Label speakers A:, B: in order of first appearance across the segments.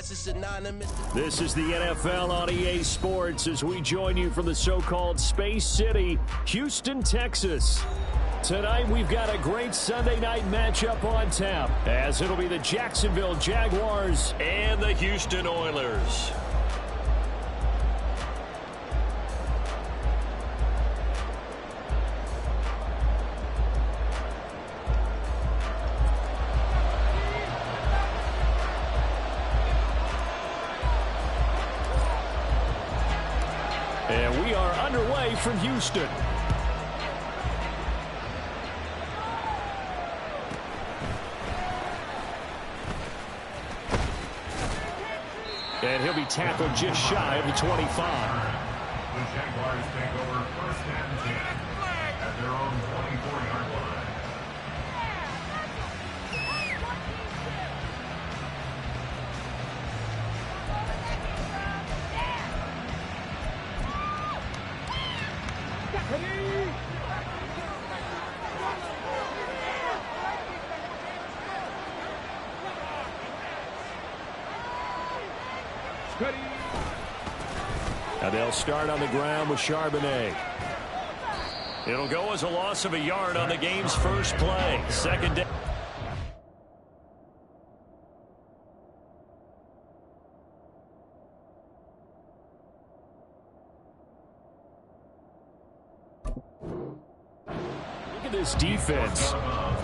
A: guys are synonymous.
B: This is the NFL on EA Sports as we join you from the so-called Space City, Houston, Texas. Tonight we've got a great Sunday night matchup on tap, as it'll be the Jacksonville Jaguars and the Houston Oilers. And we are underway from Houston. And he'll be tackled just shy of the 25.
C: The Jaguars take over first and 10 at their own 24-yard line.
B: And they'll start on the ground with Charbonnet. It'll go as a loss of a yard on the game's first play. Second down. Look at this defense.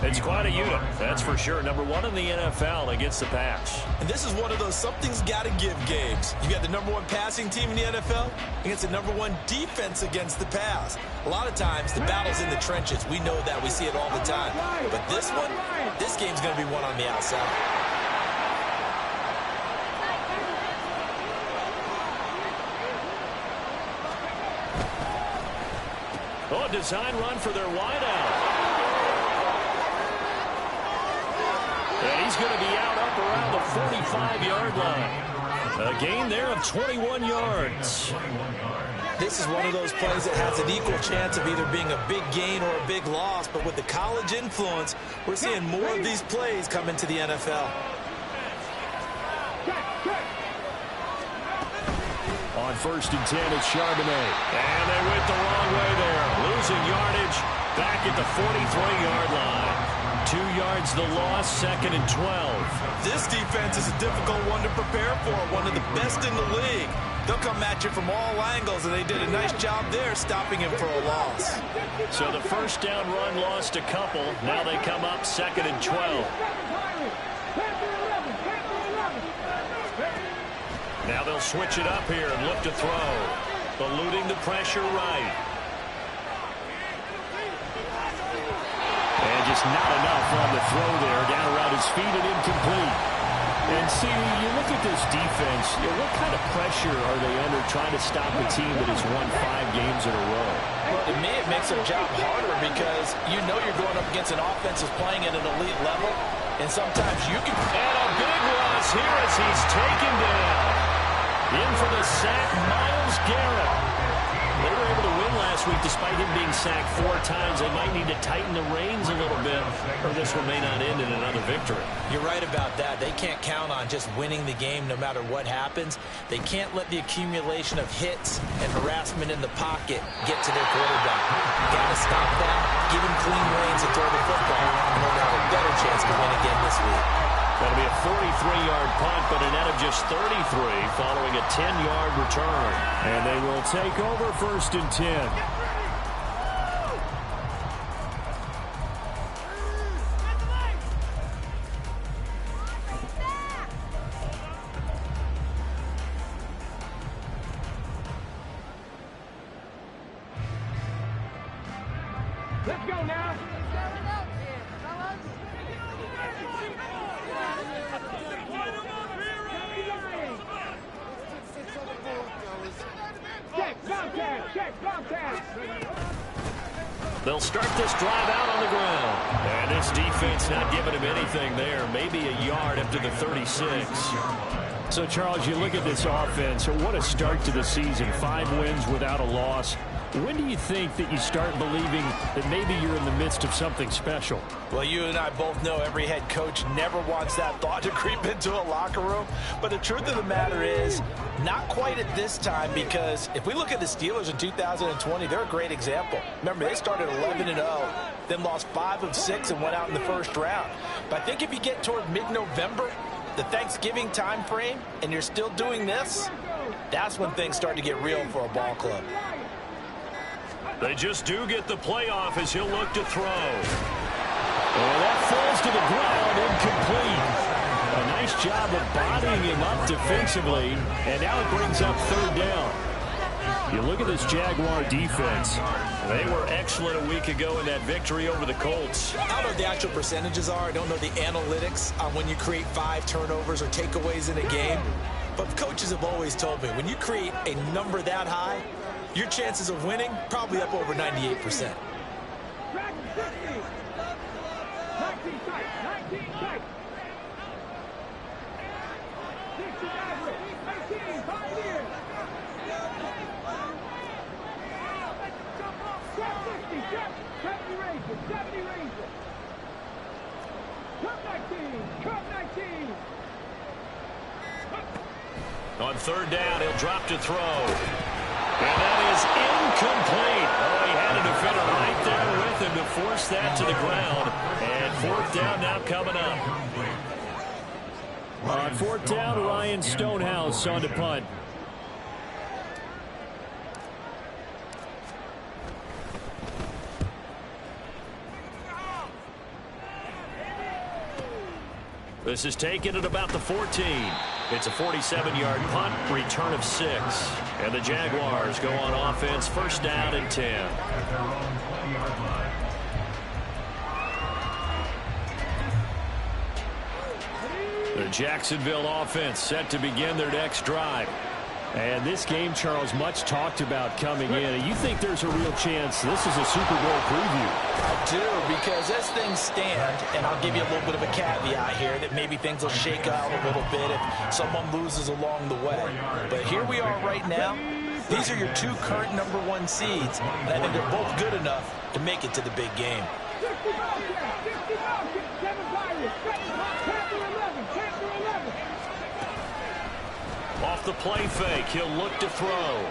B: It's quite a unit, that's for sure. Number one in the NFL against the pass.
A: And this is one of those something's got to give games. You got the number one passing team in the NFL against the number one defense against the pass. A lot of times, the battle's in the trenches. We know that. We see it all the time. But this one, this game's going to be won on the outside.
B: Oh, a design run for their wideout. And he's going to be out up around the 45-yard line. A gain there of 21 yards.
A: This is one of those plays that has an equal chance of either being a big gain or a big loss. But with the college influence, we're seeing more of these plays come into the NFL.
B: On first and 10, it's Charbonnet. And they went the wrong way there. Losing yardage back at the 43-yard line. 2 yards the loss, second and 12.
A: This defense is a difficult one to prepare for, one of the best in the league. They'll come at you from all angles, and they did a nice job there stopping him for a loss.
B: So the first down run lost a couple. Now they come up second and 12. Now they'll switch it up here and look to throw. Eluding the pressure right. And just not enough on the throw there. Down around his feet and incomplete. And see, you look at this defense, what kind of pressure are they under trying to stop a team that has won 5 games in a row?
A: Well, to me, it makes their job harder because you know you're going up against an offense that's playing at an elite level. And sometimes you can...
B: And a big loss here as he's taken down. In for the sack, Myles Garrett. They were able to win last week despite him being sacked 4 times. They might need to tighten the reins a little bit, or this one may not end in another victory.
A: You're right about that. They can't count on just winning the game no matter what happens. They can't let the accumulation of hits and harassment in the pocket get to their quarterback. Got to stop that, give him clean reins to throw the football, and they'll have a better chance to win again this week.
B: That'll be a 43-yard punt, but a net of just 33 following a 10-yard return. And they will take over first and 10.
D: Let's go now.
B: They'll start this drive out on the ground. And this defense not giving him anything there. Maybe a yard up to the 36. So, Charles, you look at this offense. What a start to the season. 5 wins without a loss. When do you think that you start believing that maybe you're in the midst of something special?
A: Well, you and I both know every head coach never wants that thought to creep into a locker room. But the truth of the matter is, not quite at this time, because if we look at the Steelers in 2020, they're a great example. Remember, they started 11-0, then lost 5 of 6 and went out in the first round. But I think if you get toward mid-November, the Thanksgiving time frame, and you're still doing this, that's when things start to get real for a ball club.
B: They just do get the playoff as he'll look to throw. And that falls to the ground, incomplete. A nice job of bodying him up defensively, and now it brings up third down. You look at this Jaguar defense. They were excellent a week ago in that victory over the Colts.
A: I don't know what the actual percentages are. I don't know the analytics on when you create 5 turnovers or takeaways in a game. But coaches have always told me, when you create a number that high, your chances of winning probably up over 98%.
B: On third down, he'll drop to throw. And that is incomplete. Oh, he had a defender right there with him to force that to the ground. And fourth down now coming up. On fourth down, Ryan Stonehouse on to punt. This is taken at about the 14. It's a 47-yard punt, return of 6. And the Jaguars go on offense, first down and 10.
C: At their own 20-yard line.
B: The Jacksonville offense set to begin their next drive. And this game, Charles, much talked about coming in. You think there's a real chance this is a Super Bowl preview?
A: I do, because as things stand, and I'll give you a little bit of a caveat here, that maybe things will shake out a little bit if someone loses along the way. But here we are right now. These are your 2 current number 1 seeds, and I think they're both good enough to make it to the big game.
B: Off the play fake, he'll look to throw.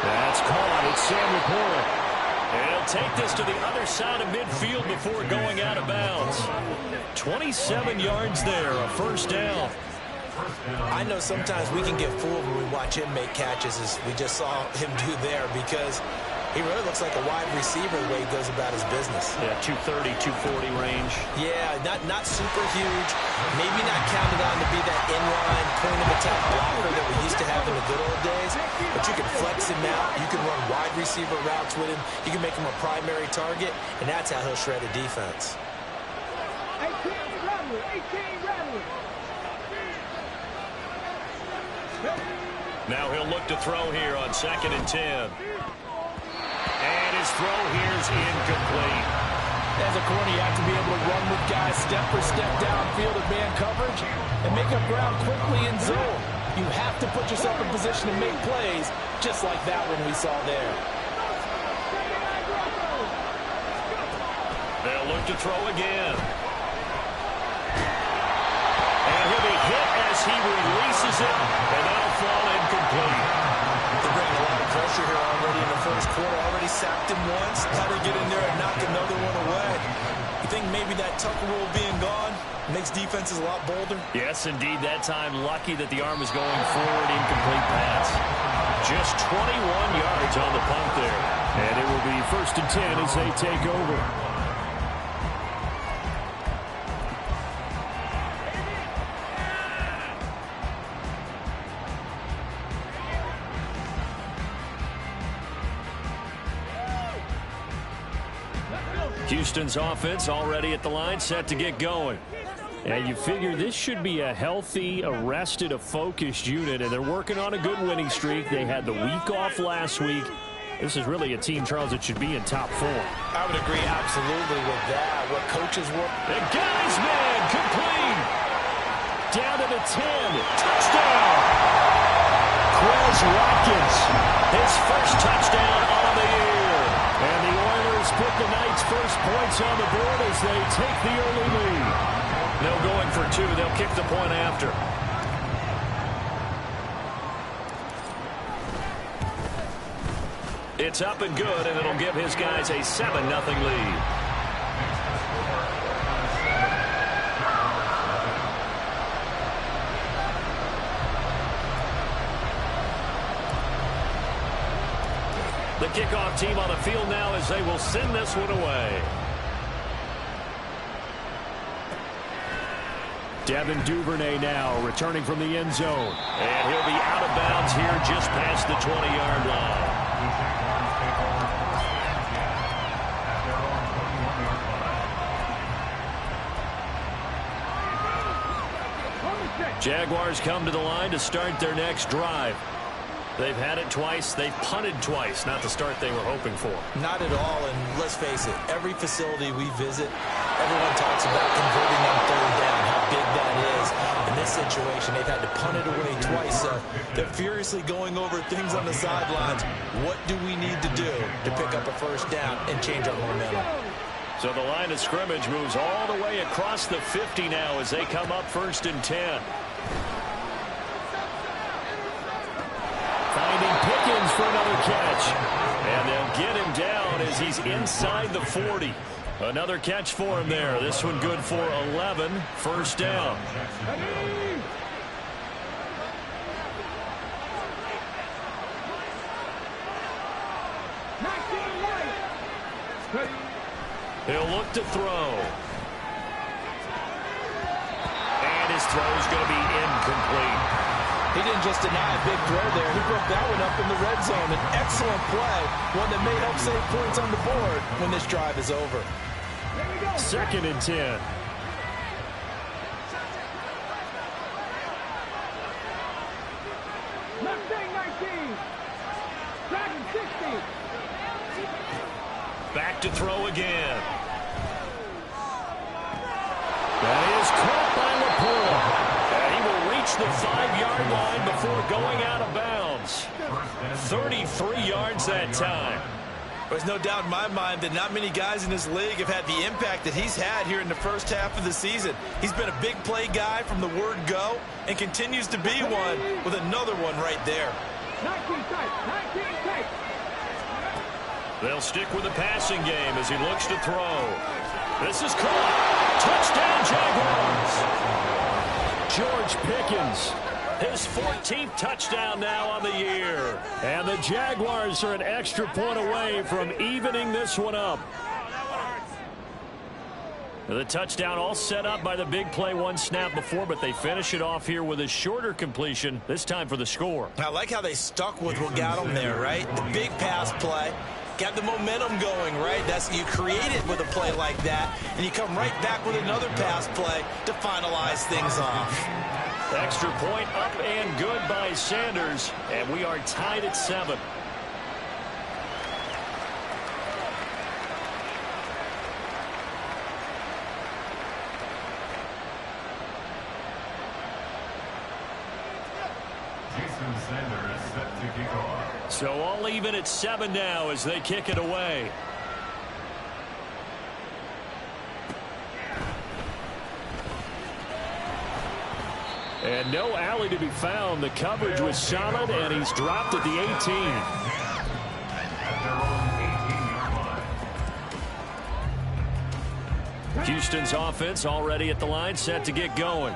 B: That's caught. It's Sam Laporta. And he'll take this to the other side of midfield before going out of bounds. 27 yards there, a first down.
A: I know sometimes we can get fooled when we watch him make catches, as we just saw him do there, because he really looks like a wide receiver the way he goes about his business.
B: Yeah, 230, 240 range.
A: Yeah, not super huge. Maybe not counted on to be that inline point-of-attack blocker that we used to have in the good old days. But you can flex him out. You can run wide receiver routes with him. You can make him a primary target, and that's how he'll shred a defense.
D: 18 Rattler.
B: Now he'll look to throw here on 2nd and 10. And his throw here's incomplete.
A: As a corner, you have to be able to run with guys step for step downfield of man coverage and make up ground quickly in zone. You have to put yourself in position to make plays, just like that one we saw there.
B: They'll look to throw again. And he'll be hit as he releases it, and that'll fall incomplete.
A: They're bringing a lot of pressure here already in the first quarter. Already sacked him once. How to get in there and knock another one away. You think maybe that Tucker rule being gone makes defenses a lot bolder?
B: Yes, indeed. That time, lucky that the arm is going forward. Incomplete pass. Just 21 yards on the punt there. And it will be 1st and 10 as they take over. Houston's offense already at the line, set to get going. And you figure this should be a healthy, arrested, a focused unit, and they're working on a good winning streak. They had the week off last week. This is really a team, Charles, that should be in top 4.
A: I would agree absolutely with that. What coaches work.
B: The guy's man, complete. Down to the 10. Touchdown. Quez Watkins. His first touchdown on the year. And the Oilers put the night's first points on the board as they take the early lead. No going for two. They'll kick the point after. It's up and good, and it'll give his guys a 7-0 lead. The kickoff team on the field now as they will send this one away. Devin Duvernay now returning from the end zone. And he'll be out of bounds here just past the 20-yard line. Jaguars come to the line to start their next drive. They've had it twice. They've punted twice. Not the start they were hoping for.
A: Not at all, and let's face it, every facility we visit, everyone talks about converting on third down, how big that is. In this situation, they've had to punt it away twice, so they're furiously going over things on the sidelines. What do we need to do to pick up a first down and change our momentum?
B: So the line of scrimmage moves all the way across the 50 now as they come up 1st and 10. Finding Pickens for another catch. And they'll get him down as he's inside the 40. Another catch for him there. This one good for 11. First down. He'll look to throw. And his throw is going to be incomplete.
A: He didn't just deny a big throw there. He broke that one up in the red zone. An excellent play, one that may help save points on the board when this drive is over.
B: 2nd and 10. Back to throw again. That is caught by Laporta. And he will reach the 5-yard line before going out of bounds. 33 yards that time.
A: There's no doubt in my mind that not many guys in this league have had the impact that he's had here in the first half of the season. He's been a big play guy from the word go and continues to be one with another one right there.
D: 19 tight.
B: They'll stick with the passing game as he looks to throw. This is caught. Touchdown, Jaguars. George Pickens. His 14th touchdown now on the year. And the Jaguars are an extra point away from evening this one up. The touchdown all set up by the big play one snap before, but they finish it off here with a shorter completion, this time for the score.
A: I like how they stuck with what got them there, right? The big pass play. Got the momentum going, right? That's you create it with a play like that, and you come right back with another pass play to finalize things off.
B: Extra point up and good by Sanders, and we are tied at 7.
C: Sanders set to kick off.
B: So all even at 7 now as they kick it away. And no alley to be found. The coverage was solid, and he's dropped at the 18. Houston's offense already at the line, set to get going.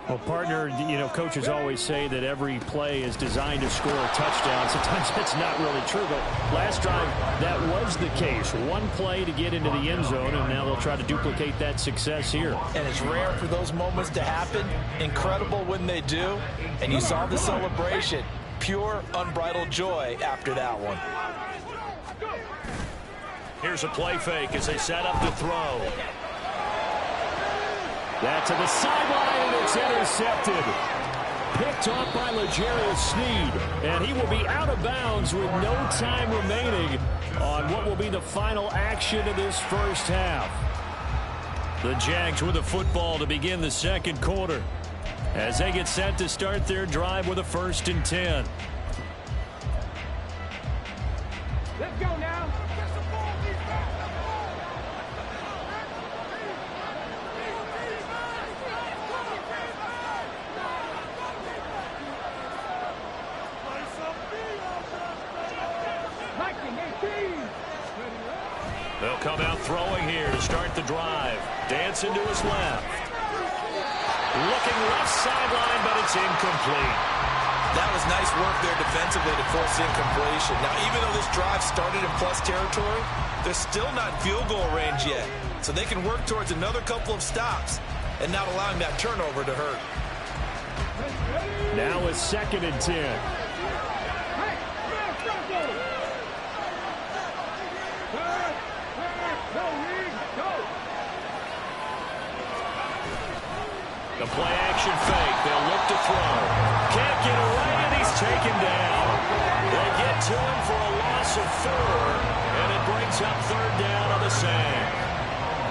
E: Well, partner, you know, coaches always say that every play is designed to score a touchdown. Sometimes that's not really true, but last drive, that was the case. One play to get into the end zone, and now they'll try to duplicate that success here.
A: And it's rare for those moments to happen. Incredible when they do. And you saw the celebration. Pure, unbridled joy after that one.
B: Here's a play fake as they set up to throw. That to the sideline, and it's intercepted. Picked off by L'Jarius Sneed, and he will be out of bounds with no time remaining on what will be the final action of this first half. The Jags with the football to begin the second quarter as they get set to start their drive with a 1st and 10.
D: Let's go now.
B: They'll come out throwing here to start the drive. Dancing to his left. Looking left sideline, but it's incomplete.
A: That was nice work there defensively to force incompletion. Now, even though this drive started in plus territory, they're still not in field goal range yet. So they can work towards another couple of stops and not allowing that turnover to hurt.
E: Now a 2nd and 10.
B: The play action fake. They'll look to throw. Can't get away, and he's taken down. They get to him for a loss of 4, and it brings up 3rd down on the same.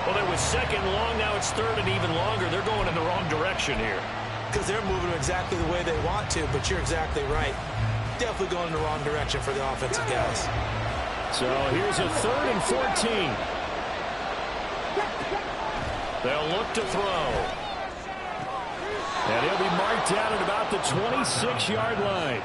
B: Well, it was 2nd long. Now it's 3rd and even longer. They're going in the wrong direction here.
A: Because they're moving exactly the way they want to, but you're exactly right. Definitely going in the wrong direction for the offensive guys.
E: So here's a 3rd and 14.
B: They'll look to throw.
E: And he'll be marked down at about the 26-yard line.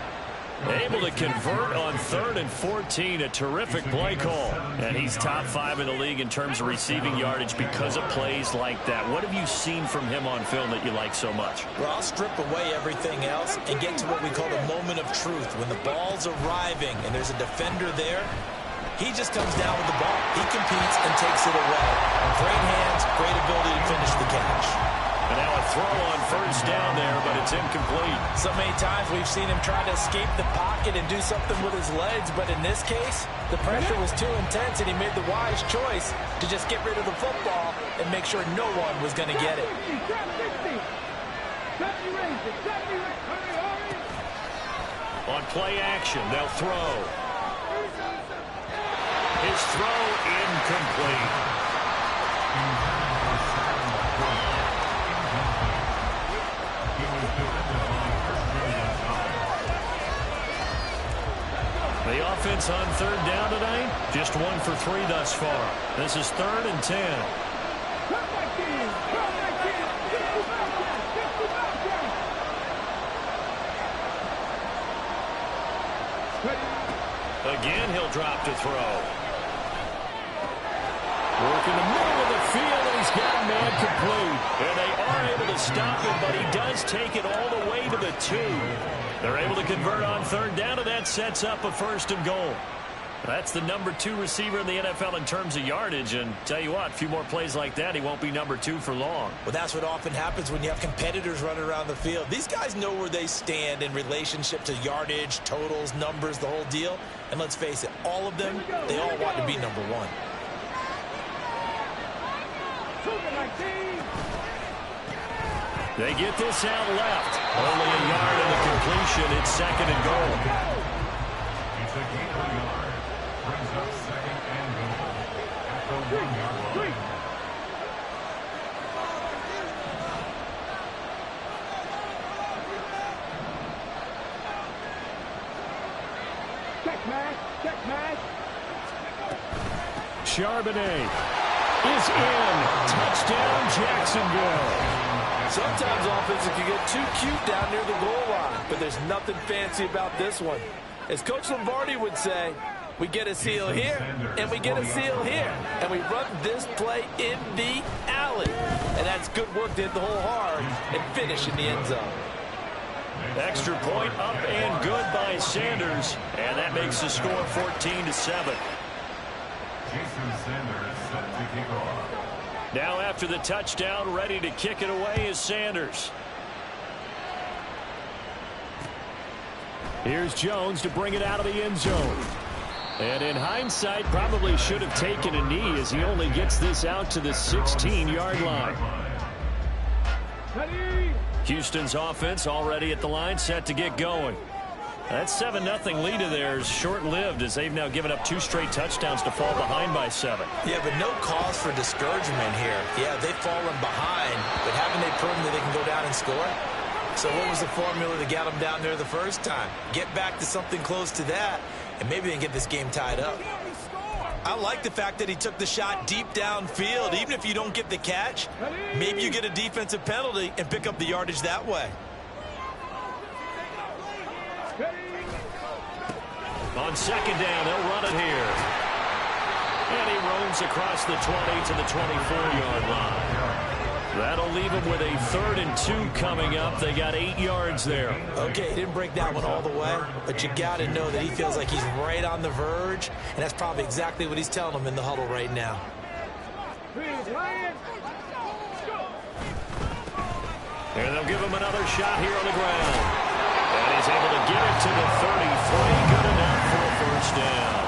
B: Able to convert on 3rd and 14. A terrific play call. And he's top 5 in the league in terms of receiving yardage because of plays like that. What have you seen from him on film that you like so much?
A: Well, I'll strip away everything else and get to what we call the moment of truth. When the ball's arriving and there's a defender there, he just comes down with the ball. He competes and takes it away. Great hands, great ability to finish the catch.
B: And now a throw on 1st down there, but it's incomplete.
A: So many times we've seen him try to escape the pocket and do something with his legs, but in this case, the pressure was too intense, and he made the wise choice to just get rid of the football and make sure no one was going to get it.
B: On play action, they'll throw. His throw incomplete. The offense on 3rd down tonight, just 1 for 3 thus far. This is 3rd and 10. Again, he'll drop to throw.
E: Work in the middle of the field, and he's got a man complete.
B: And they are able to stop him, but he does take it all the way to the 2. They're able to convert on 3rd down, and that sets up a 1st and goal. That's the number 2 receiver in the NFL in terms of yardage, and tell you what, a few more plays like that, he won't be number 2 for long.
A: Well, that's what often happens when you have competitors running around the field. These guys know where they stand in relationship to yardage, totals, numbers, the whole deal. And let's face it, all of them, they all want to be number 1.
B: They get this out left. Only a yard in the completion. It's 2nd and goal.
C: It's a gain of a yard. Brings up 2nd and goal at the 1-yard line.
D: Check match.
E: Charbonnet is in. Touchdown, Jacksonville.
A: Sometimes offenses can get too cute down near the goal line, but there's nothing fancy about this one. As Coach Lombardi would say, we get a seal here, and we get a seal here, and we run this play in the alley. And that's good work to hit the hole hard and finish in the end zone.
B: Extra point up and good by Sanders, and that makes the score 14-7.
C: Jason Sanders set to kick off.
B: Now after the touchdown, ready to kick it away is Sanders.
E: Here's Jones to bring it out of the end zone. And in hindsight, probably should have taken a knee as he only gets this out to the 16-yard line. Houston's offense already at the line, set to get going. That 7-0 lead of theirs short-lived as they've now given up 2 straight touchdowns to fall behind by 7.
A: Yeah, but no cause for discouragement here. Yeah, they've fallen behind, but haven't they proven that they can go down and score? So what was the formula to get them down there the first time? Get back to something close to that, and maybe they can get this game tied up. I like the fact that he took the shot deep downfield. Even if you don't get the catch, maybe you get a defensive penalty and pick up the yardage that way.
B: On second down, they'll run it here. And he roams across the 20 to the 24-yard line. That'll leave him with a 3rd and 2 coming up. They got 8 yards there.
A: Okay, he didn't break that one all the way, but you got to know that he feels like he's right on the verge, and that's probably exactly what he's telling them in the huddle right now.
B: And they'll give him another shot here on the ground. And he's able to get it to the 33. Good enough for a first down.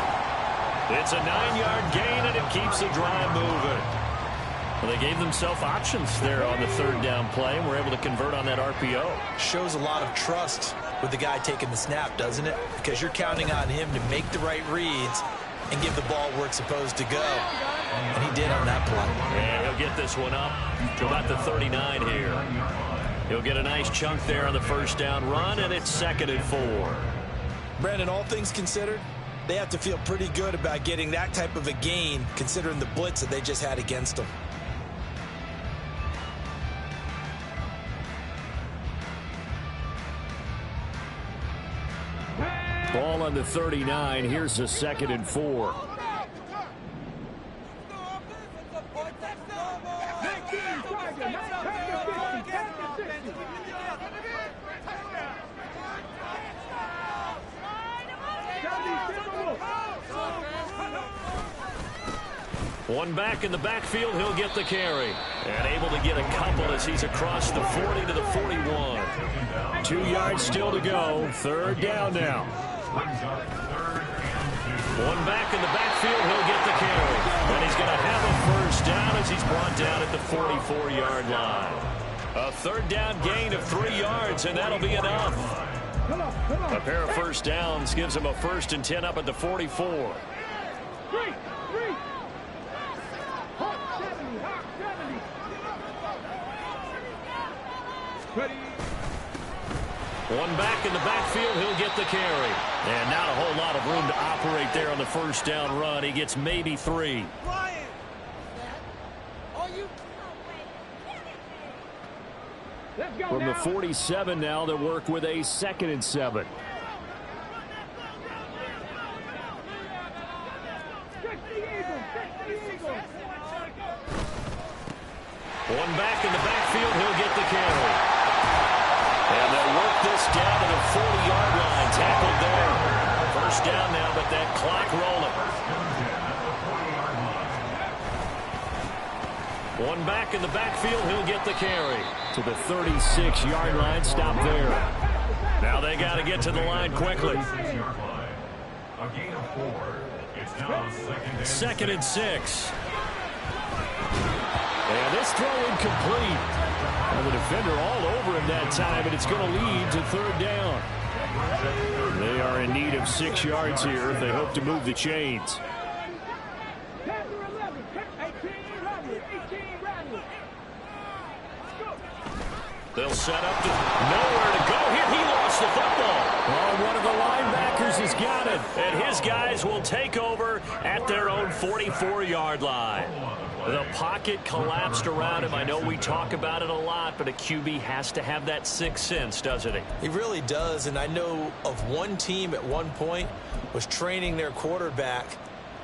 B: It's a 9-yard gain, and it keeps the drive moving. Well, they gave themselves options there on the 3rd down play, and were able to convert on that RPO.
A: Shows a lot of trust with the guy taking the snap, doesn't it? Because you're counting on him to make the right reads and give the ball where it's supposed to go. And he did on that play.
B: And he'll get this one up to about the 39 here. He'll get a nice chunk there on the first down run, and it's 2nd and 4.
A: Brandon, all things considered, they have to feel pretty good about getting that type of a gain considering the blitz that they just had against them.
B: Ball on the 39. Here's a 2nd and 4. One back in the backfield, he'll get the carry. And able to get a couple as he's across the 40 to the 41. 2 yards still to go. 3rd down now. One back in the backfield, he'll get the carry. And he's going to have a first down as he's brought down at the 44-yard line. A 3rd down gain of 3 yards, and that'll be enough. A pair of first downs gives him a 1st and 10 up at the 44. One back in the backfield, he'll get the carry. And not a whole lot of room to operate there on the first down run. He gets maybe 3. From the 47 now, they'll work with a 2nd and 7. One back in the backfield, he'll get the carry. And they'll work this down to the 40-yard line. Tackled there. First down now, but that clock rolling. One back in the backfield, he'll get the carry. To the 36-yard line, stop there. Now they got to get to the line quickly.
C: A gain of 4. It's now
B: 2nd and 6. And this throw incomplete. And the defender all over him that time, and it's going to lead to 3rd down. They are in need of 6 yards here if they hope to move the chains. They'll set up to nowhere to go here. He lost the football. Oh, one of the linebackers has got it. And his guys will take over at their own 44-yard line. The pocket collapsed around him. I know we talk about it a lot, but a QB has to have that sixth sense, doesn't he?
A: He really does, and I know of one team at one point was training their quarterback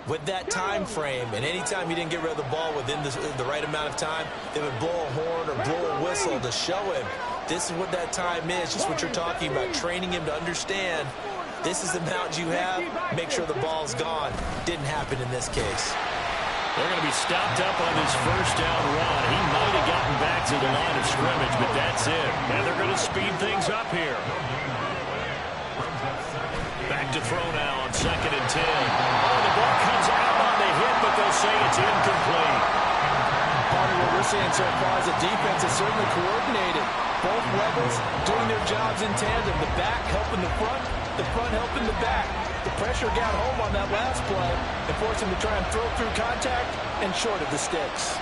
A: with that time frame, and anytime he didn't get rid of the ball within the right amount of time, they would blow a horn or blow a whistle to show him this is what that time is, just what you're talking about, training him to understand this is the amount you have, make sure the ball's gone. Didn't happen in this case.
B: They're going to be stopped up on his first down run. He might have gotten back to the line of scrimmage, but that's it. And they're going to speed things up here. Back to throw now on 2nd and 10. Oh, the ball comes out on the hit, but they'll say it's incomplete.
A: Part of what we're seeing so far is the defense is certainly coordinated. Both levels doing their jobs in tandem. The back helping the front helping the back. The pressure got home on that last play and forced him to try and throw through contact and short of the sticks.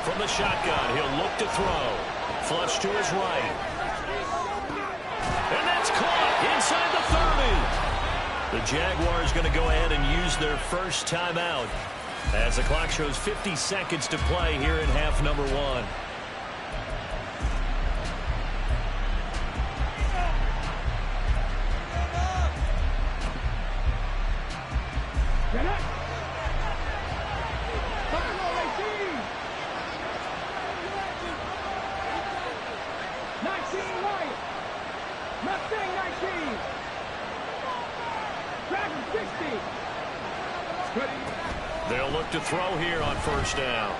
B: From the shotgun, he'll look to throw. Flush to his right. And that's caught inside the 30. The Jaguars going to go ahead and use their first timeout as the clock shows 50 seconds to play here in half number 1.
D: Get up! Come on, 18! 19 right! Mustang 19! Dragon 60!
B: They'll look to throw here on first down.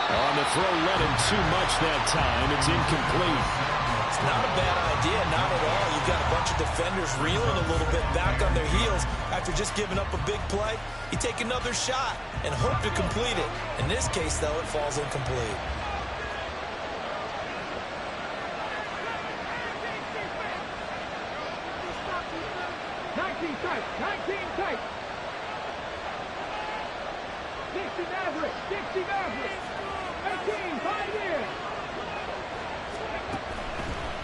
B: On the throw, led him too much that time. It's incomplete.
A: It's not a bad idea, not at all. You've got a bunch of defenders reeling a little bit back on their heels after just giving up a big play. You take another shot and hope to complete it. In this case, though, it falls incomplete.
D: Tight, 19 tight. 60 Maverick, 60 Maverick. 18, 5 years.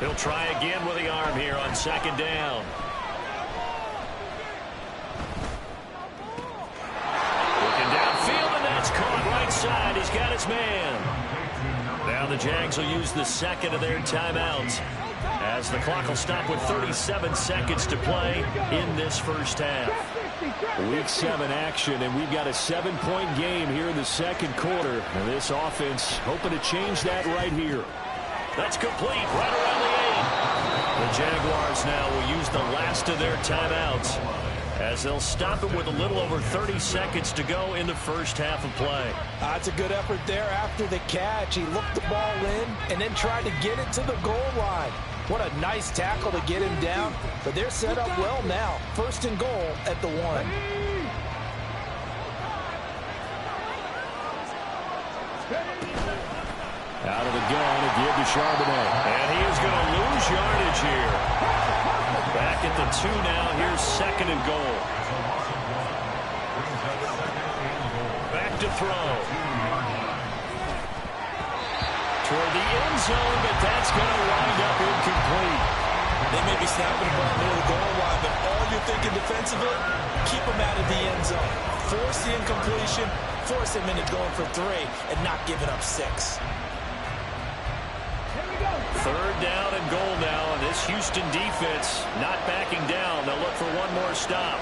B: He'll try again with the arm here on second down. Looking downfield, and that's caught right side. He's got his man. Now the Jags will use the second of their timeouts, as the clock will stop with 37 seconds to play in this first half.
E: Week 7 action, and we've got a 7-point game here in the second quarter. And this offense hoping to change that right here.
B: That's complete right around the 8. The Jaguars now will use the last of their timeouts, as they'll stop it with a little over 30 seconds to go in the first half of play.
A: That's a good effort there after the catch. He looked the ball in and then tried to get it to the goal line. What a nice tackle to get him down. But they're set up well now. First and goal at the 1.
E: Out of the gun to give to Charbonnet.
B: And he is going to lose yardage here. Back at the 2 now. Here's second and goal. Back to throw. Toward the end zone, but that's going to wind up incomplete.
A: They may be snapping the ball near the goal line, but all you're thinking defensively, keep them out of the end zone. Force the incompletion, force them into going for 3, and not giving up 6.
B: Third down and goal now, and this Houston defense not backing down. They'll look for one more stop.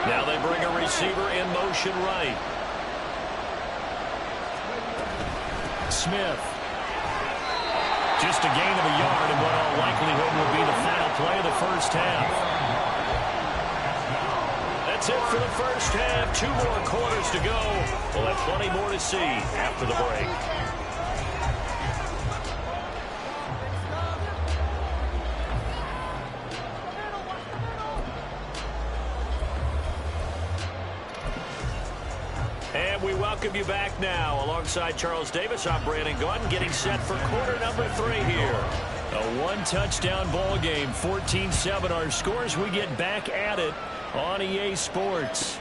B: Now they bring a receiver in motion right.
E: Smith.
B: Just a gain of a yard in what all likelihood will be the final play of the first half. That's it for the first half. 2 more quarters to go. We'll have plenty more to see after the break. And we welcome you back now. Alongside Charles Davis, I'm Brandon Gaudin, getting set for quarter number 3 here.
E: A 1-touchdown ball game, 14-7 our scores. We get back at it on EA Sports.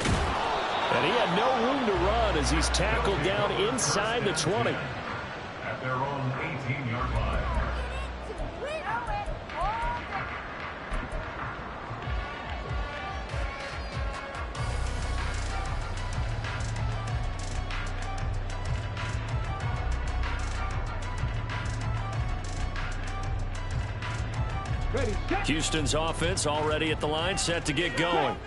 E: And he had no room to run as he's tackled down inside the 20.
C: At their own 18-yard line.
B: Houston's offense already at the line, set to get going.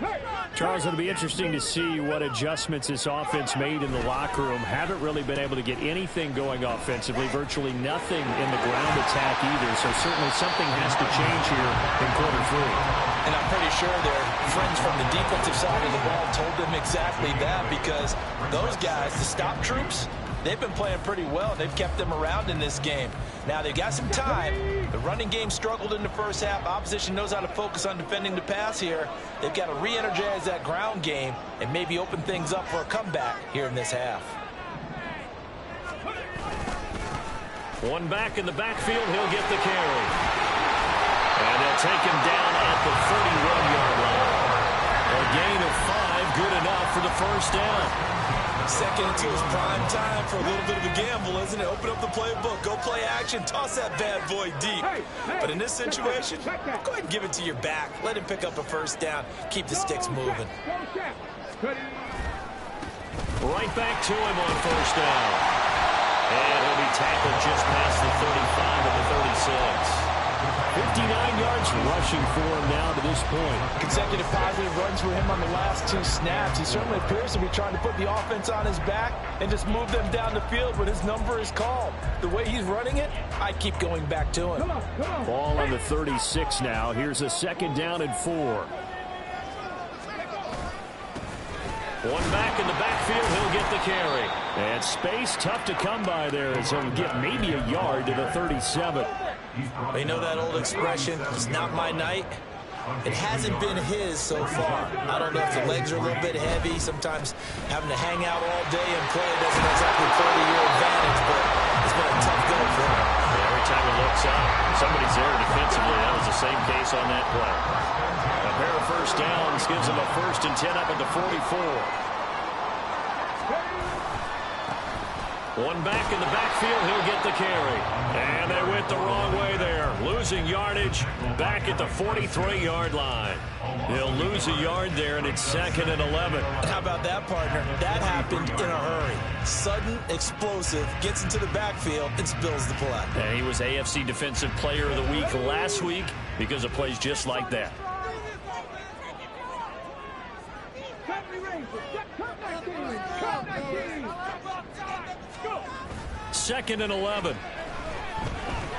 E: Charles, it'll be interesting to see what adjustments this offense made in the locker room. Haven't really been able to get anything going offensively, virtually nothing in the ground attack either. So certainly something has to change here in quarter 3.
A: And I'm pretty sure their friends from the defensive side of the ball told them exactly that, because those guys, the stop troops, they've been playing pretty well. They've kept them around in this game. Now, they've got some time. The running game struggled in the first half. Opposition knows how to focus on defending the pass here. They've got to re-energize that ground game and maybe open things up for a comeback here in this half.
B: One back in the backfield. He'll get the carry. And they'll take him down at the 31-yard line. A gain of 5, good enough for the
A: Second until it's prime time for a little bit of a gamble, isn't it? Open up the playbook, go play action, toss that bad boy deep. But in this situation, go ahead and give it to your back. Let him pick up a first down. Keep the sticks moving.
B: Right back to him on first down. And he'll be tackled just past the 35 of the 36. 59 yards rushing for him now to this point.
A: Consecutive positive runs for him on the last 2 snaps. He certainly appears to be trying to put the offense on his back and just move them down the field when his number is called. The way he's running it, I keep going back to him.
B: Ball on the 36 now. Here's a 2nd down and 4. One back in the backfield, he'll get the carry. And space tough to come by there as he'll get maybe a yard to the 37.
A: You know that old expression, it's not my night? It hasn't been his so far. I don't know if the legs are a little bit heavy. Sometimes having to hang out all day and play doesn't exactly play to your advantage, but it's been a tough go for him.
B: Every time he looks up, somebody's there defensively. That was the same case on that play. A pair of first downs gives him a 1st and 10 up at the 44. One back in the backfield, he'll get the carry. And they went the wrong way there. Losing yardage back at the 43-yard line. He'll lose a yard there, and it's 2nd and 11.
A: How about that, partner? That happened in a hurry. Sudden, explosive, gets into the backfield, and spills the play.
B: And he was AFC Defensive Player of the Week last week because of plays just like that. 2nd and 11.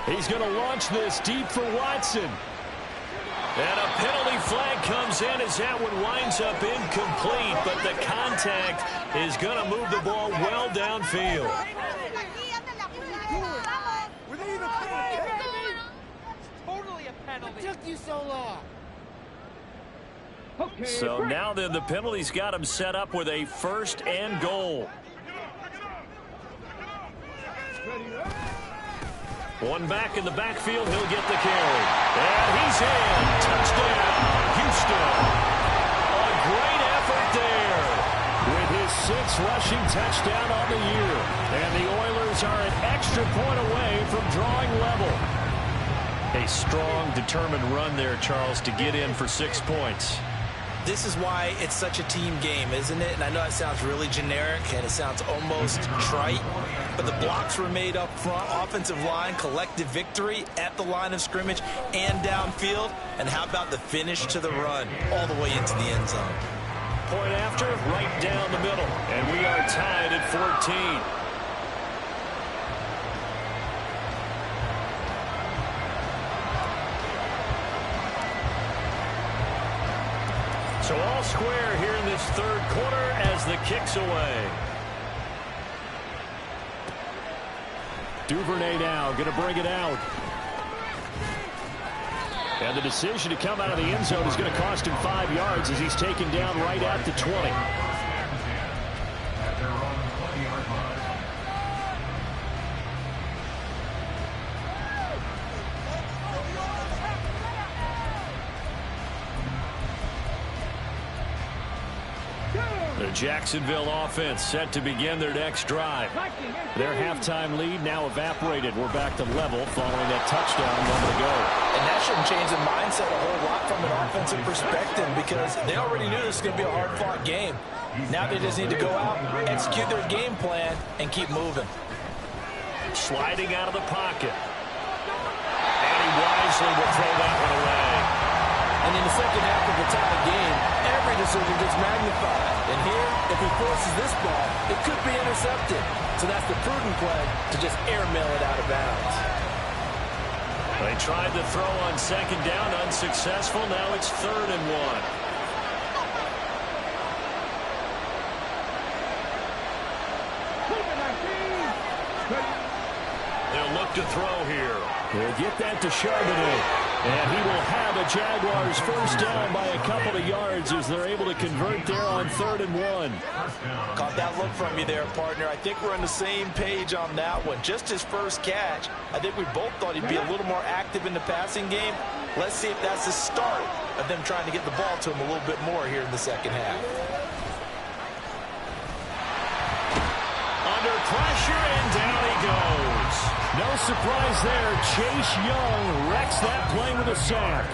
B: He's going to launch this deep for Watson. And a penalty flag comes in as that one winds up incomplete, but the contact is going to move the ball well downfield.
F: Totally a penalty. It took you so long.
B: So now then the penalty's got him set up with a 1st and goal. One back in the backfield, he'll get the carry. And he's in. Touchdown, Houston. A great effort there with his 6th rushing touchdown on the year. And the Oilers are an extra point away from drawing level. A strong, determined run there, Charles, to get in for 6 points.
A: This is why it's such a team game, isn't it? And I know it sounds really generic and it sounds almost trite, but the blocks were made up front, offensive line, collective victory at the line of scrimmage and downfield. And how about the finish to the run all the way into the end zone?
B: Point after, right down the middle. And we are tied at 14. So all square here in this 3rd quarter as the kick's away. Duvernay now going to bring it out. And the decision to come out of the end zone is going to cost him 5 yards as he's taken down right at the 20. The Jacksonville offense set to begin their next drive. Their halftime lead now evaporated. We're back to level following that touchdown a moment ago.
A: And that shouldn't change the mindset a whole lot from an offensive perspective because they already knew this was going to be a hard-fought game. Now they just need to go out, execute their game plan, and keep moving.
B: Sliding out of the pocket. And he wisely will throw that one away.
A: And in the second half of the tie game, every decision gets magnified. And here, if he forces this ball, it could be intercepted. So that's the prudent play to just airmail it out of bounds.
B: They tried to throw on 2nd down, unsuccessful. Now it's 3rd and 1. They'll look to throw here.
E: He'll get that to Charbonnet. And he will have a Jaguars 1st down by a couple of yards as they're able to convert there on 3rd and 1.
A: Caught that look from you there, partner. I think we're on the same page on that one. Just his first catch. I think we both thought he'd be a little more active in the passing game. Let's see if that's the start of them trying to get the ball to him a little bit more here in the second half.
B: under pressure, and down he goes.
E: No surprise there. Chase Young wrecks that play with a sack.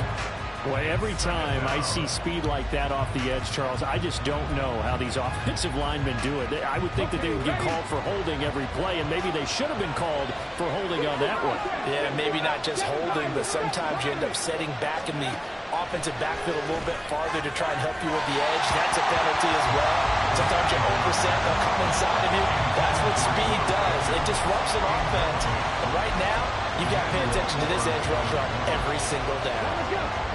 E: Boy, every time I see speed like that off the edge, Charles, I just don't know how these offensive linemen do it. I would think that they would get called for holding every play, and maybe they should have been called for holding on that one.
A: Yeah, maybe not just holding, but sometimes you end up setting back in the offensive backfield a little bit farther to try and help you with the edge. That's a penalty as well. Sometimes you overset, they'll come inside of you. That's what speed does. It disrupts an offense. And right now, you've got to pay attention to this edge rusher on every single down.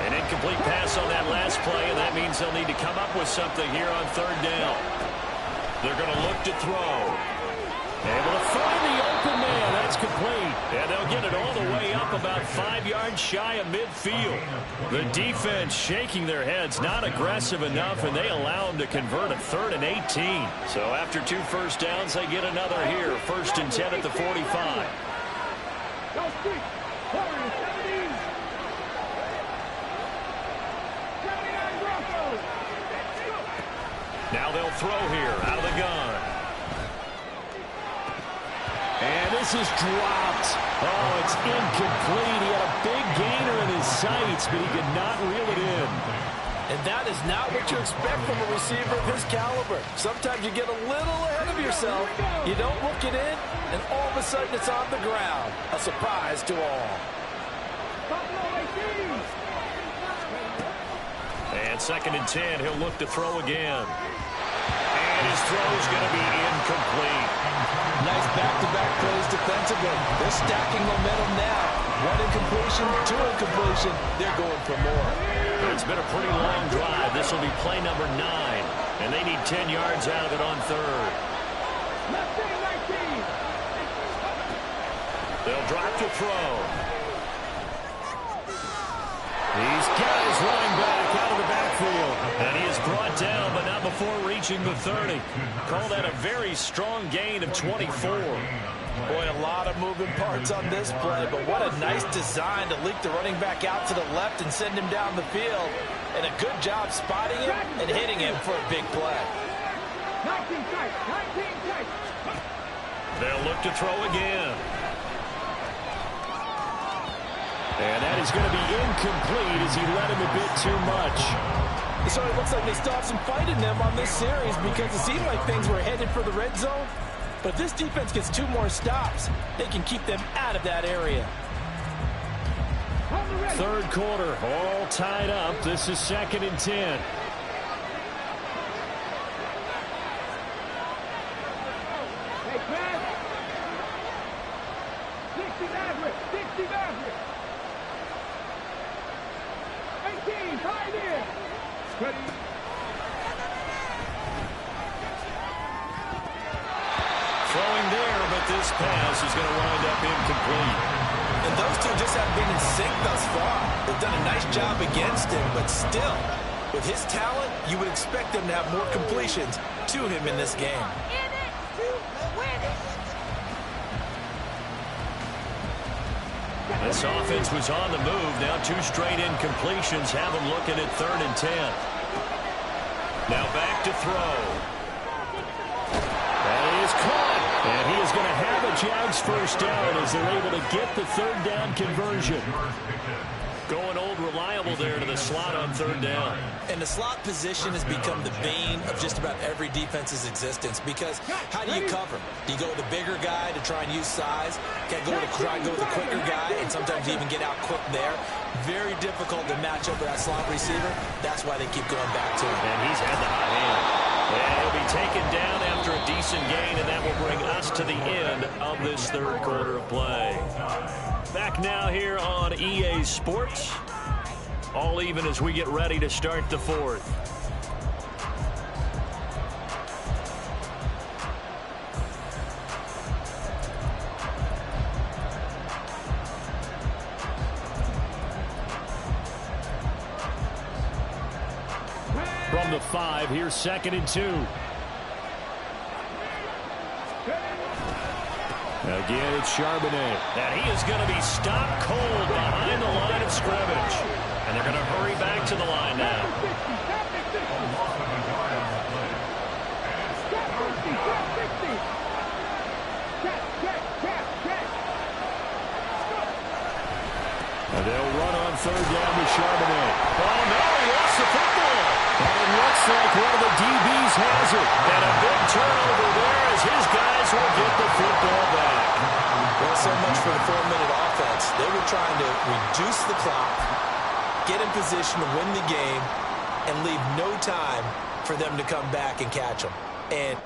B: An incomplete pass on that last play, and that means they'll need to come up with something here on third down. They're going to look to throw. Able to find the open man. That's complete. And they'll get it all the way up about 5 yards shy of midfield. The defense shaking their heads, not aggressive enough, and they allow them to convert a 3rd and 18. So after 2 first downs, they get another here. 1st and 10 at the 45.
D: Go street. 40, 70. 79 Broncos.
B: Now they'll throw here out of the gun.
E: And this is dropped. Oh, it's incomplete. He had a big gainer in his sights, but he could not reel it in.
A: And that is not what you expect from a receiver of his caliber. Sometimes you get a little ahead of yourself. You don't look it in, and all of a sudden it's on the ground. A surprise to all.
B: And 2nd and 10, he'll look to throw again. And his throw is going to be incomplete.
A: Nice back-to-back plays defensively. They're stacking momentum now. 1 incompletion, 2 incompletion. They're going for more.
B: It's been a pretty long drive. This will be play number 9. And they need 10 yards out of it on 3rd. They'll drop to throw.
E: He's got his running back out of the backfield.
B: And he is brought down, but not before reaching the 30. Call that a very strong gain of 24.
A: Boy, a lot of moving parts on this play, but what a nice design to leak the running back out to the left and send him down the field. And a good job spotting him and hitting him for a big play.
D: 19 tight, 19 tight.
B: They'll look to throw again.
E: And that is going to be incomplete as he let him a bit too much.
A: So it looks like they still have some fight in them on this series because it seemed like things were headed for the red zone. But if this defense gets 2 more stops, they can keep them out of that area.
E: 3rd quarter, all tied up. This is 2nd and 10.
D: Hey, Chris. 60 Maverick, 60 Maverick. 18, tied in. Ready.
B: Throwing there, but this pass is going to wind up incomplete.
A: And those two just haven't been in sync thus far. They've done a nice job against him, but still, with his talent, you would expect them to have more completions to him in this game.
F: In it to win it.
B: This offense was on the move. Now 2 straight incompletions have them looking at 3rd and 10. Now back to throw.
E: That is caught. And he is going to have a Jags first down as they're able to get the 3rd down conversion.
B: Going old reliable there to the slot on 3rd down.
A: And the slot position has become the bane of just about every defense's existence because how do you cover? Do you go with the bigger guy to try and use size? Can't go with try and go with the quicker guy, and sometimes you even get out quick there. Very difficult to match up with that slot receiver. That's why they keep going back to him.
B: And he's had the hot hand. And he'll be taken down after a decent gain, and that will bring us to the end of this 3rd quarter of play. Back now here on EA Sports. All even as we get ready to start the 4th.
E: From the 5, here's 2nd and 2. Again, it's Charbonnet.
B: And he is going to be stopped cold behind the line of scrimmage. And they're going to hurry back to the line now. one of the DBs has it. And a big turnover there as his guys will get the football back.
A: Well, so much for the 4-minute offense. They were trying to reduce the clock, get in position to win the game, and leave no time for them to come back and catch them. And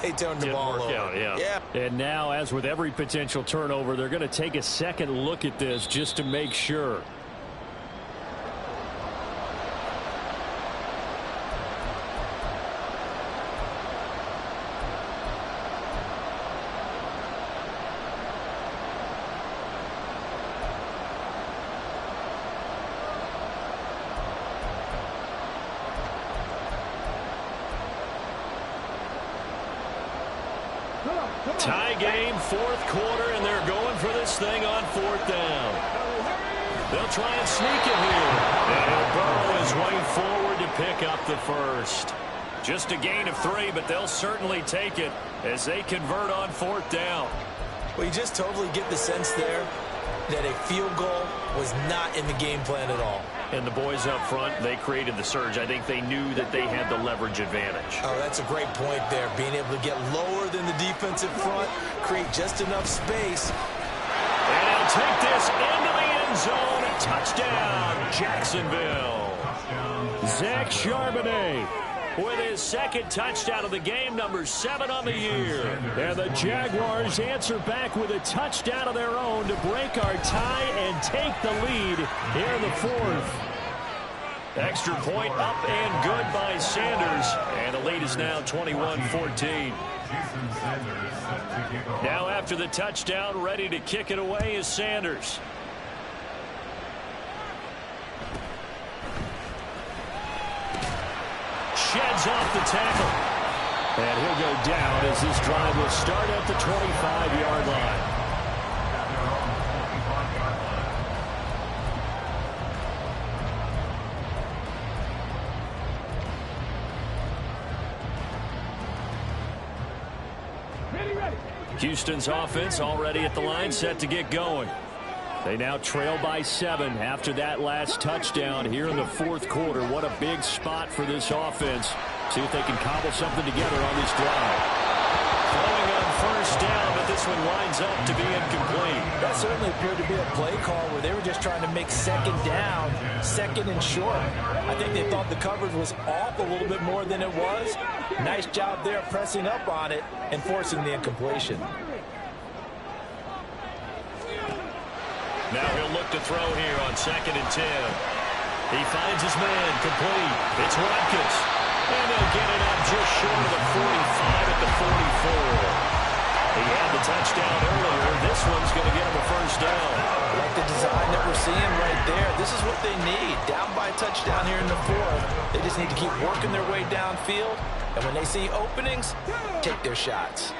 A: they turned the ball over.
B: Yeah. And now, as with every potential turnover, they're going to take a second look at this just to make sure. Tie game, fourth quarter, and they're going for this thing on fourth down. They'll try and sneak it here. And he'll burrow his way forward to pick up the first. Just a gain of 3, but they'll certainly take it as they convert on fourth down.
A: Well, you just totally get the sense there that a field goal was not in the game plan at all.
B: And the boys up front, they created the surge. I think they knew that they had the leverage advantage.
A: Oh, that's a great point there. Being able to get lower than the defensive front, create just enough space.
B: And he'll take this into the end zone. A touchdown, Jacksonville. Zach Charbonnet with his second touchdown of the game, number 7 on the year. And the Jaguars answer back with a touchdown of their own to break our tie and take the lead here in the fourth. Extra point up and good by Sanders. And the lead is now 21-14. Now after the touchdown, ready to kick it away is Sanders. Sheds off the tackle. And he'll go down as this drive will start at the 25-yard line. Houston's offense already at the line, set to get going. They now trail by 7 after that last touchdown here in the fourth quarter. What a big spot for this offense. See if they can cobble something together on this drive. Throwing on first down, but this one winds up to be incomplete.
A: That certainly appeared to be a play call where they were just trying to make second down, second and short. I think they thought the coverage was off a little bit more than it was. Nice job there pressing up on it and forcing the incompletion.
B: Now he'll look to throw here on 2nd and 10. He finds his man complete. It's Watkins. And they'll get it up just short of the 45 at the 44. He had the touchdown earlier. This one's going to get him a first down.
A: Like the design that we're seeing right there. This is what they need. Down by a touchdown here in the fourth. They just need to keep working their way downfield. And when they see openings, take their shots.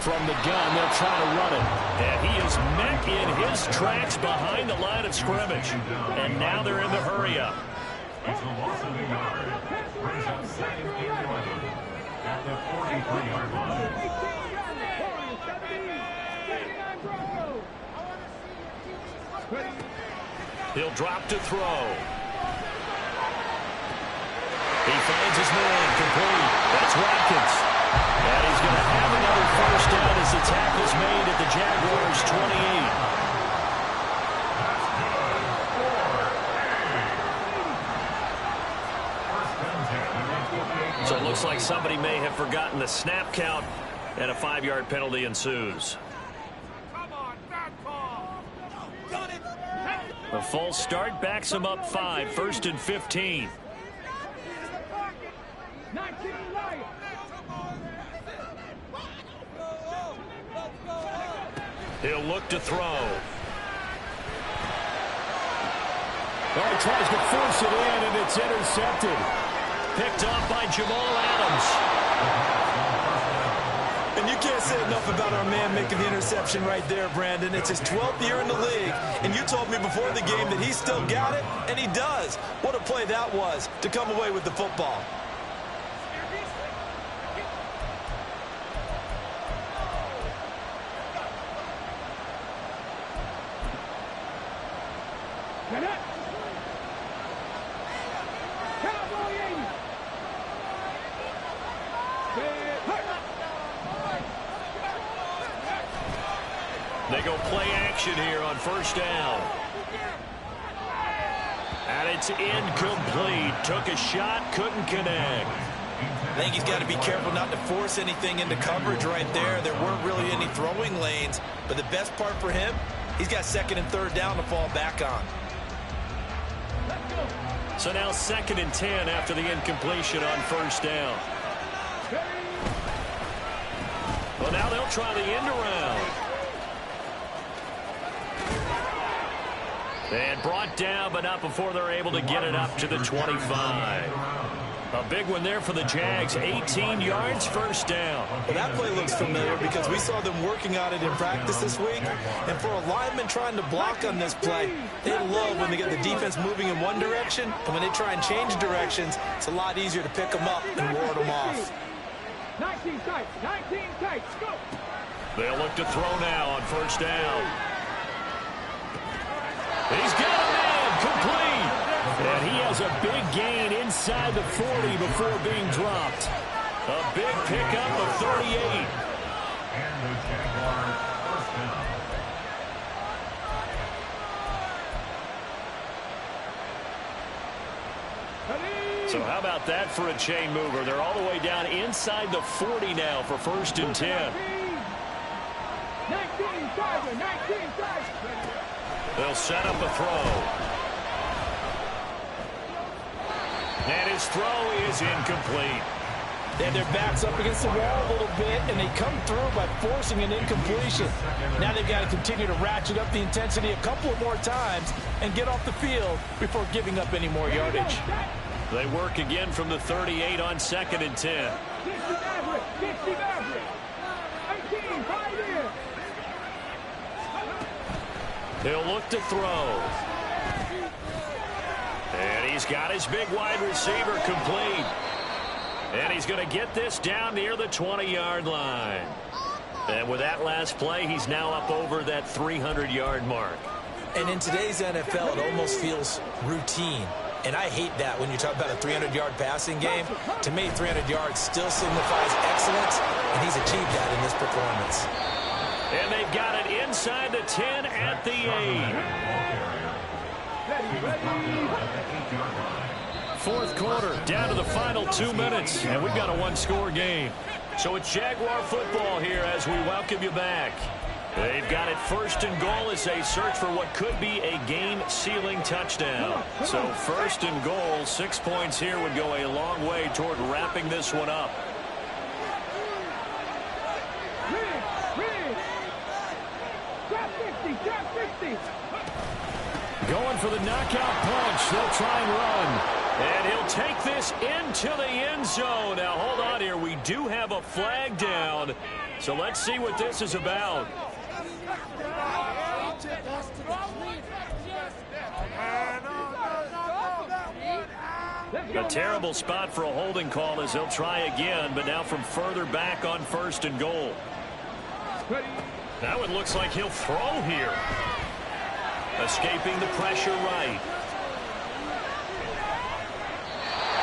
B: From the gun, they'll try to run it. And he is met in his tracks behind the line of scrimmage. And now they're in the hurry-up.
C: It's a loss of a yard. Brings up 2nd and 11 at the 43-yard line.
B: He'll drop to throw. He finds his man complete. That's Watkins. And he's going to have another first down as the tackle's made at the Jaguars' 28. So it looks like somebody may have forgotten the snap count, and a 5-yard penalty ensues. A false start backs him up 5, 1st and 15. He'll look to throw.
E: Well, he tries to force it in, and it's intercepted.
B: Picked off by Jamal Adams.
A: And you can't say enough about our man making the interception right there, Brandon. It's his 12th year in the league, and you told me before the game that he still got it, and he does. What a play that was to come away with the football.
D: Cadet. Cowboy 80.
B: They go play action here on first down. And it's incomplete. Took a shot, couldn't connect.
A: I think he's got to be careful not to force anything into coverage right there. There weren't really any throwing lanes, but the best part for him, he's got second and third down to fall back on.
B: So now 2nd and 10 after the incompletion on first down. Well, now they'll try the end around. And brought down, but not before they're able to get it up to the 25. A big one there for the Jags. 18 yards, first down.
A: Well, that play looks familiar because we saw them working on it in practice this week. And for a lineman trying to block on this play, they love when they get the defense moving in one direction. And when they try and change directions, it's a lot easier to pick them up and ward them off.
D: 19 tight, 19 tight, go!
B: They'll look to throw now on first down. He's got a man, complete. And he has a big gain inside the 40 before being dropped. A big pickup of 38.
C: And the Jaguars first down.
B: So how about that for a chain mover? They're all the way down inside the 40 now for 1st and 10.
D: 19 tiger, 19 tiger.
B: They'll set up a throw. And his throw is incomplete.
A: They have their backs up against the wall a little bit, and they come through by forcing an incompletion. Now they've got to continue to ratchet up the intensity a couple of more times and get off the field before giving up any more yardage.
B: They work again from the 38 on 2nd and 10.
D: 60 Maverick, 60 Maverick. 18, 5 in.
B: He'll look to throw. And he's got his big wide receiver complete. And he's going to get this down near the 20-yard line. And with that last play, he's now up over that 300-yard mark.
A: And in today's NFL, it almost feels routine. And I hate that when you talk about a 300-yard passing game. To me, 300 yards still signifies excellence, and he's achieved that in this performance.
B: And they've got it inside the 10 at the 8. Fourth quarter, down to the final 2 minutes, and we've got a one-score game. So it's Jaguar football here as we welcome you back. They've got it 1st and goal as they search for what could be a game-sealing touchdown. So 1st and goal, 6 points here would go a long way toward wrapping this one up. Going for the knockout punch. They'll try and run. And he'll take this into the end zone. Now, hold on here. We do have a flag down. So let's see what this is about. A terrible spot for a holding call as they'll try again, but now from further back on 1st and goal. That one looks like he'll throw here. Escaping the pressure right.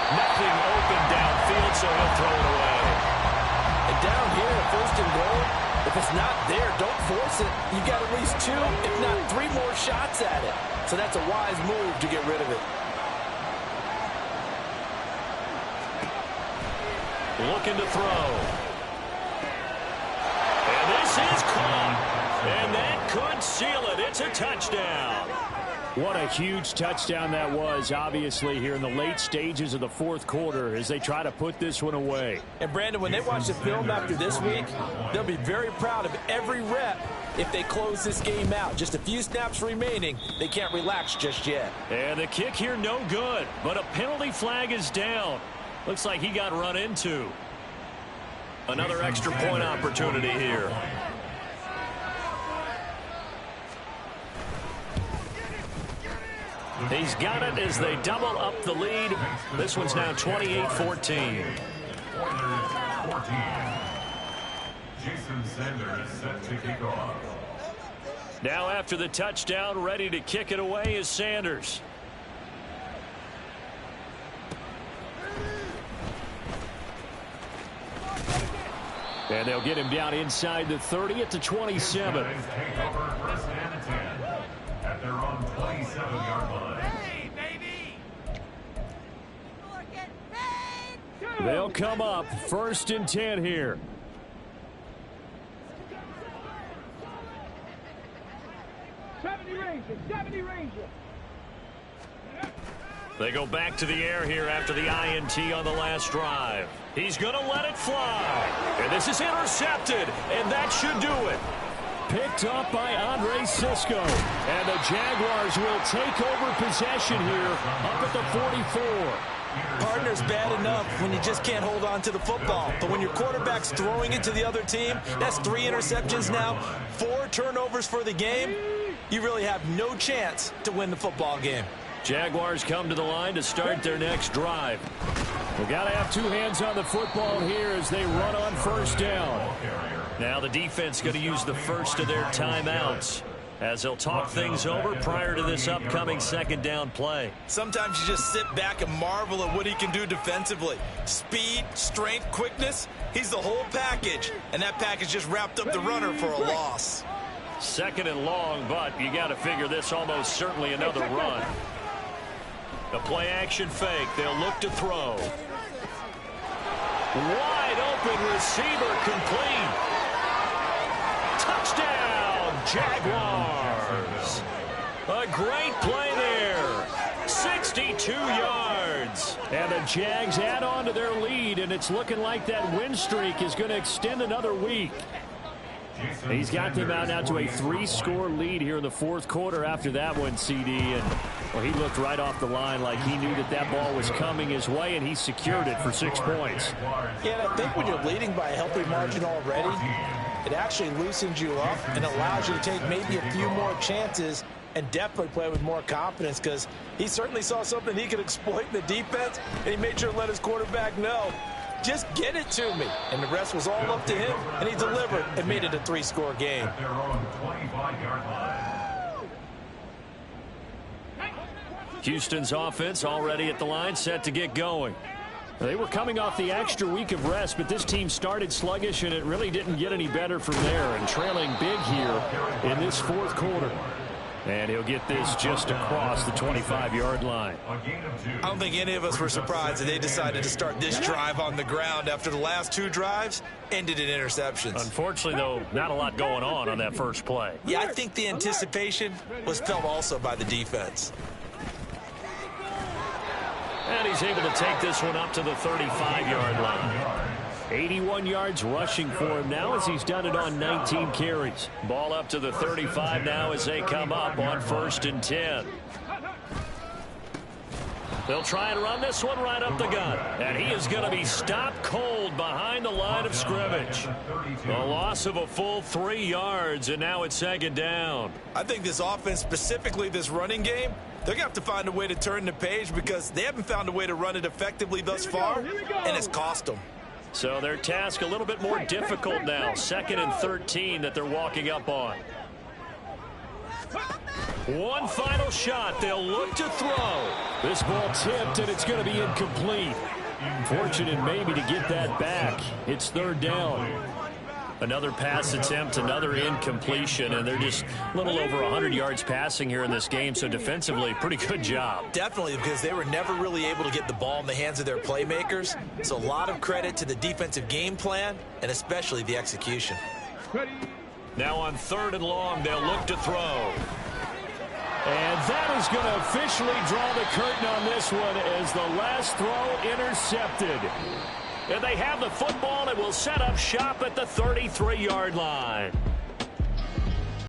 B: Nothing open downfield, so he'll throw it away.
A: And down here at 1st and goal, if it's not there, don't force it. You've got at least 2, if not 3 more shots at it. So that's a wise move to get rid of it.
B: Looking to throw. And this is caught. And that could seal it. It's a touchdown.
E: What a huge touchdown that was, obviously, here in the late stages of the fourth quarter as they try to put this one away.
A: And, Brandon, when they watch the film after this week, they'll be very proud of every rep if they close this game out. Just a few snaps remaining. They can't relax just yet.
B: And the kick here no good, but a penalty flag is down. Looks like he got run into. Another extra point opportunity here. He's got it as they double up the lead. This one's now 28-14.
C: Oilers 14. Jason Sanders set to kick off.
B: Now after the touchdown, ready to kick it away is Sanders. And they'll get him down inside the 30 at the 27.
C: Take over 1st and 10 at their own 27-yard line.
F: Hey, baby!
B: They'll come up 1st and 10 here. They go back to the air here after the INT on the last drive. He's going to let it fly. And this is intercepted, and that should do it. Picked up by Andre Sisco. And the Jaguars will take over possession here up at the 44.
A: Partner's bad enough when you just can't hold on to the football. But when your quarterback's throwing it to the other team, that's 3 interceptions now, 4 turnovers for the game. You really have no chance to win the football game.
B: Jaguars come to the line to start their next drive. We've got to have 2 hands on the football here as they run on 1st down. Now the defense going to use the first of their timeouts as they'll talk things over prior to this upcoming 2nd down play.
A: Sometimes you just sit back and marvel at what he can do defensively. Speed, strength, quickness, he's the whole package. And that package just wrapped up the runner for a loss.
B: 2nd and long, but you got to figure this almost certainly another run. The play action fake. They'll look to throw. Wide open receiver complete. Touchdown, Jaguars. A great play there. 62 yards. And the Jags add on to their lead, and it's looking like that win streak is going to extend another week. He's got them out now to a 3-score lead here in the 4th quarter after that one, CD. And well, he looked right off the line like he knew that that ball was coming his way, and he secured it for 6 points.
A: Yeah, and I think when you're leading by a healthy margin already, it actually loosens you up and allows you to take maybe a few more chances and definitely play with more confidence, because he certainly saw something he could exploit in the defense, and he made sure to let his quarterback know, just get it to me. And the rest was all up to him, and he delivered and made it a 3-score game.
C: At their own 25-yard line.
B: Houston's offense already at the line, set to get going. They were coming off the extra week of rest, but this team started sluggish, and it really didn't get any better from there, and trailing big here in this 4th quarter. And he'll get this just across the 25-yard line.
A: I don't think any of us were surprised that they decided to start this drive on the ground after the last 2 drives ended in interceptions.
B: Unfortunately, though, not a lot going on that first play.
A: Yeah, I think the anticipation was felt also by the defense.
B: And he's able to take this one up to the 35-yard line. 81 yards rushing for him now as he's done it on 19 carries. Ball up to the 35 now as they come up on 1st and 10. They'll try and run this one right up the gut. And he is going to be stopped cold behind the line of scrimmage. The loss of a full 3 yards, and now it's 2nd down.
A: I think this offense, specifically this running game, they're going to have to find a way to turn the page, because they haven't found a way to run it effectively thus far, and it's cost them.
B: So their task a little bit more difficult now. 2nd and 13 that they're walking up on. One final shot. They'll look to throw. This ball tipped, and it's going to be incomplete. Fortunate maybe to get that back. It's 3rd down. Another pass attempt, another incompletion, and they're just a little over 100 yards passing here in this game, so defensively, pretty good job.
A: Definitely, because they were never really able to get the ball in the hands of their playmakers. So a lot of credit to the defensive game plan, and especially the execution.
B: Now on 3rd and long, they'll look to throw. And that is going to officially draw the curtain on this one as the last throw intercepted. And they have the football and will set up shop at the 33-yard line.